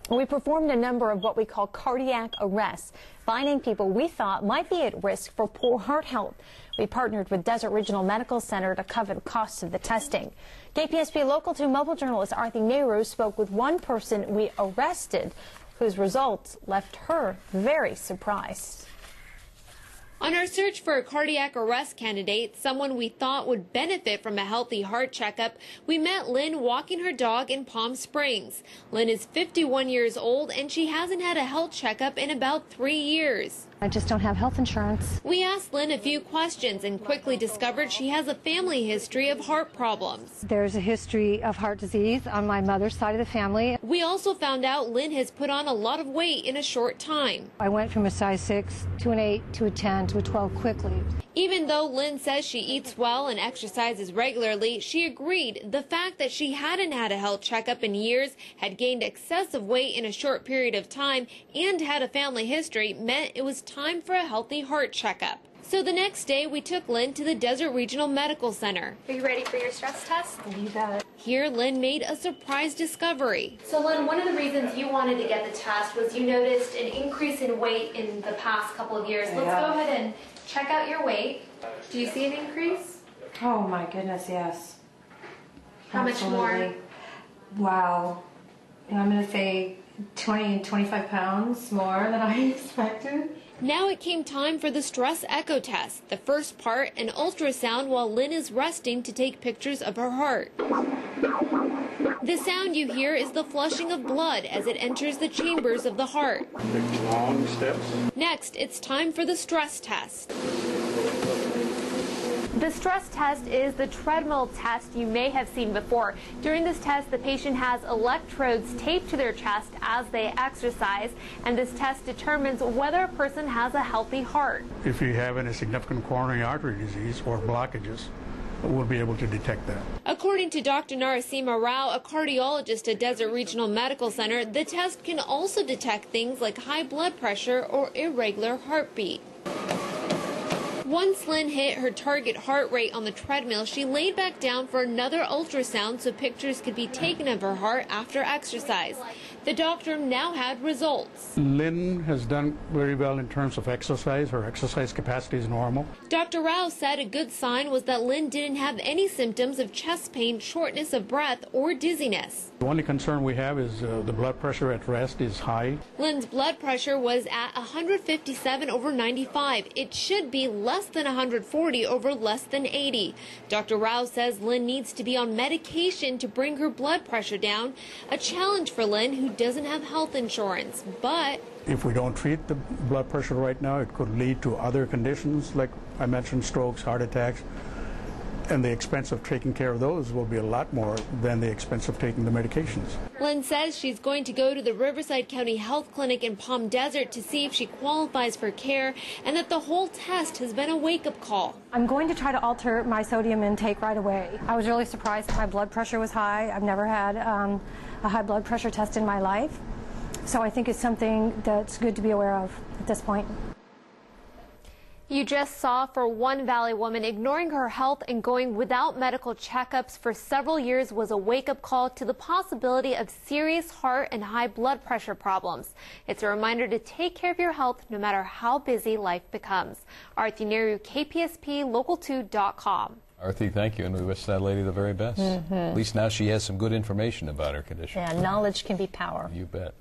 We performed a number of what we call cardiac arrests, finding people we thought might be at risk for poor heart health. We partnered with Desert Regional Medical Center to cover the costs of the testing. KPSP Local 2 mobile journalist Arthi Nehru spoke with one person we arrested, whose results left her very surprised. On our search for a cardiac arrest candidate, someone we thought would benefit from a healthy heart checkup, we met Lynn walking her dog in Palm Springs. Lynn is 51 years old and she hasn't had a health checkup in about 3 years. I just don't have health insurance. We asked Lynn a few questions and quickly discovered she has a family history of heart problems. There's a history of heart disease on my mother's side of the family. We also found out Lynn has put on a lot of weight in a short time. I went from a size 6 to an 8 to a 10 to a 12 quickly. Even though Lynn says she eats well and exercises regularly, she agreed the fact that she hadn't had a health checkup in years, had gained excessive weight in a short period of time, and had a family history meant it was time for a healthy heart checkup. So the next day, we took Lynn to the Desert Regional Medical Center. Are you ready for your stress test? You bet. Here, Lynn made a surprise discovery. So Lynn, one of the reasons you wanted to get the test was you noticed an increase in weight in the past couple of years. Let's go ahead and check out your weight. Do you see an increase? Oh my goodness, yes. How much more? Wow. I'm going to say 20, 25 pounds more than I expected. Now it came time for the stress echo test. The first part, an ultrasound while Lynn is resting to take pictures of her heart. The sound you hear is the flushing of blood as it enters the chambers of the heart. Take long steps. Next, it's time for the stress test. The stress test is the treadmill test you may have seen before. During this test, the patient has electrodes taped to their chest as they exercise, and this test determines whether a person has a healthy heart. If you have any significant coronary artery disease or blockages, we'll be able to detect that. According to Dr. Narasimha Rao, a cardiologist at Desert Regional Medical Center, the test can also detect things like high blood pressure or irregular heartbeat. Once Lynn hit her target heart rate on the treadmill, she laid back down for another ultrasound so pictures could be taken of her heart after exercise. The doctor now had results. Lynn has done very well in terms of exercise. Her exercise capacity is normal. Dr. Rao said a good sign was that Lynn didn't have any symptoms of chest pain, shortness of breath, or dizziness. The only concern we have is the blood pressure at rest is high. Lynn's blood pressure was at 157/95. It should be less than 140 less than 80. Dr. Rao says Lynn needs to be on medication to bring her blood pressure down, a challenge for Lynn who doesn't have health insurance. But if we don't treat the blood pressure right now, it could lead to other conditions like I mentioned, strokes, heart attacks. And the expense of taking care of those will be a lot more than the expense of taking the medications. Lynn says she's going to go to the Riverside County Health Clinic in Palm Desert to see if she qualifies for care, and that the whole test has been a wake-up call. I'm going to try to alter my sodium intake right away. I was really surprised that my blood pressure was high. I've never had a high blood pressure test in my life. So I think it's something that's good to be aware of at this point. You just saw for one Valley woman, ignoring her health and going without medical checkups for several years was a wake-up call to the possibility of serious heart and high blood pressure problems. It's a reminder to take care of your health no matter how busy life becomes. Arthi Nehru, KPSPLocal2.com. Arthi, thank you, and we wish that lady the very best. At least now she has some good information about her condition. Yeah, knowledge can be power. You bet.